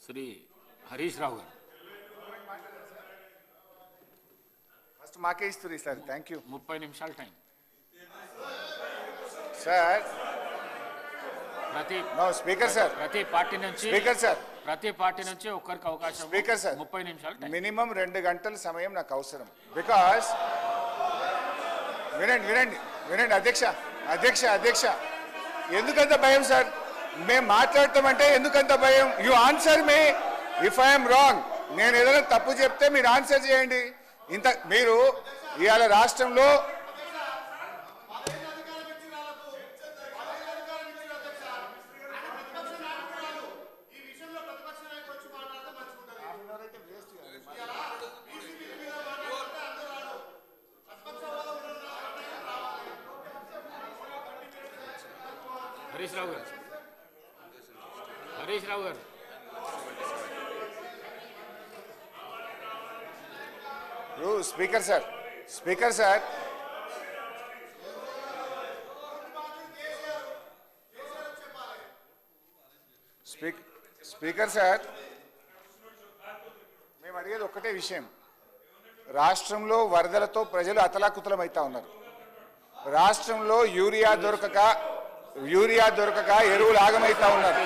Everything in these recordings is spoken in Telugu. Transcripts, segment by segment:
శ్రీ హరీష్ రావు గారు ఫస్ట్ మాకే ఇస్తుంది సార్. Thank you. 30 నిమిషాల టైం సార్. స్పీకర్ సార్, ప్రతి పార్టీ నుంచి స్పీకర్ సార్, ప్రతి పార్టీ నుంచి ఒక్కరికి అవకాశం. స్పీకర్ సార్, 30 నిమిషాలు టైం. మినిమం 2 గంటల సమయం నాకు అవసరం. బికాస్ వినండి వినండి వినండి అధ్యక్ష అధ్యక్ష అధ్యక్ష ఎందుకంత భయం సార్? మేము మాట్లాడతామంటే ఎందుకంత భయం? You answer me if I'm wrong. నేను ఏదైనా తప్పు చెప్తే మీరు ఆన్సర్ చేయండి. ఇంత మీరు ఇవాళ రాష్ట్రంలో హరీష్ రావు గారు, హరీష్ రావు గారు, speaker sir, speaker sir, speaker sir, మేము అడిగేది ఒక్కటే విషయం. రాష్ట్రంలో వరదలతో ప్రజలు అతలాకుతలం అవుతా ఉన్నారు. రాష్ట్రంలో యూరియా దొరకక ఎరువులు ఆగమైతా ఉన్నారు.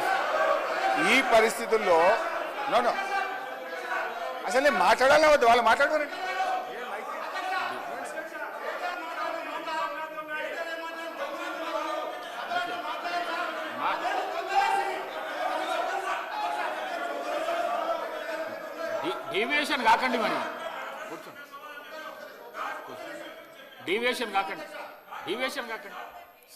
ఈ పరిస్థితుల్లో నో అసలు నేను మాట్లాడాలా వద్దు? వాళ్ళు మాట్లాడుకోరండి. డీవియేషన్ కాకండి, మరి డీవియేషన్ కాకండి, డీవియేషన్ కాకండి.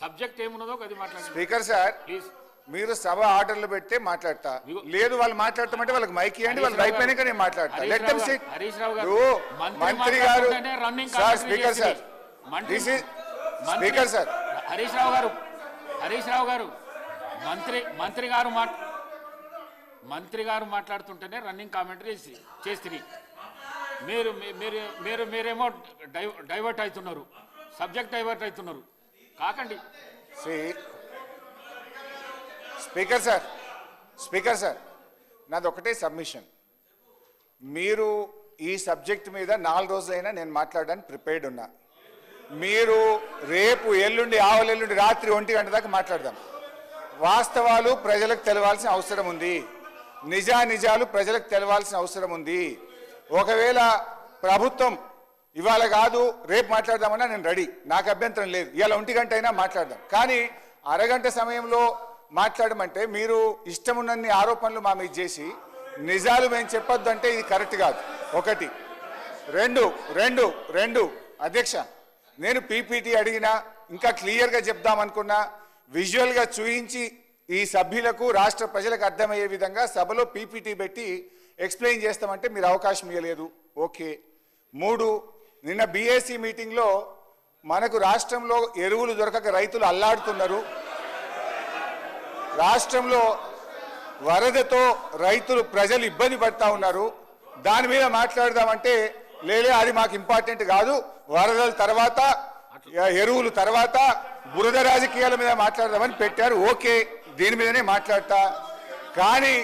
సబ్జెక్ట్ ఏమున్నదో అది మాట్లాడండి. Speaker sir, please. మీరు సభ ఆర్డర్లు పెడితే మాట్లాడతా, లేదు వాళ్ళు మాట్లాడతామంటే వాళ్ళకి మైక్ ఇవ్వండి, వాళ్ళు అయిపోయినాక నేను మాట్లాడతా. Let them sit. మంత్రి గారు sir, speaker sir, speaker sir, Harish Rao గారు మంత్రి గారు మాట్లాడుతుంటేనే రన్నింగ్ కామెంటరీ చేస్తుంది. మీరేమో డైవర్ట్ అవుతున్నారు, సబ్జెక్ట్ డైవర్ట్ అవుతున్నారు. కాకండి. స్పీకర్ సార్, స్పీకర్ సార్, నాది ఒకటే సబ్మిషన్. మీరు ఈ సబ్జెక్ట్ మీద 4 రోజులైనా నేను మాట్లాడడానికి ప్రిపేర్డ్ ఉన్నా. మీరు రేపు ఎల్లుండి ఆవలెల్లుండి రాత్రి 1 గంట దాకా మాట్లాడదాం. వాస్తవాలు ప్రజలకు తెలవాల్సిన అవసరం ఉంది. నిజాలు ప్రజలకు తెలవాల్సిన అవసరం ఉంది. ఒకవేళ ప్రభుత్వం ఇవాళ కాదు రేపు మాట్లాడదామన్నా నేను రెడీ, నాకు అభ్యంతరం లేదు. ఇవాళ 1 గంట అయినా మాట్లాడదాం. కానీ అరగంట సమయంలో మాట్లాడమంటే మీరు ఇష్టం ఉన్నన్ని ఆరోపణలు మా మీద చేసి నిజాలు మేము చెప్పొద్దు అంటే ఇది కరెక్ట్ కాదు. ఒకటి. రెండు అధ్యక్ష, నేను పీపీటీ అడిగినా ఇంకా క్లియర్గా చెప్దామనుకున్నా, విజువల్గా చూయించి ఈ సభ్యులకు రాష్ట్ర ప్రజలకు అర్థమయ్యే విధంగా సభలో పీపీటీ పెట్టి ఎక్స్ప్లెయిన్ చేస్తామంటే మీరు అవకాశం ఇవ్వలేదు. ఓకే. 3, నిన్న బీఏసీ మీటింగ్లో మనకు రాష్ట్రంలో ఎరువులు దొరకక రైతులు అల్లాడుతున్నారు. రాష్ట్రంలో వరదతో ప్రజలు ఇబ్బంది పడతా ఉన్నారు. దాని మీద మాట్లాడదామంటే లేలే అది మాకు ఇంపార్టెంట్ కాదు, వరదల తర్వాత ఎరువులు తర్వాత బురద రాజకీయాల మీద మాట్లాడదామని పెట్టారు. ఓకే, దీని మీదనే మాట్లాడతా. కానీ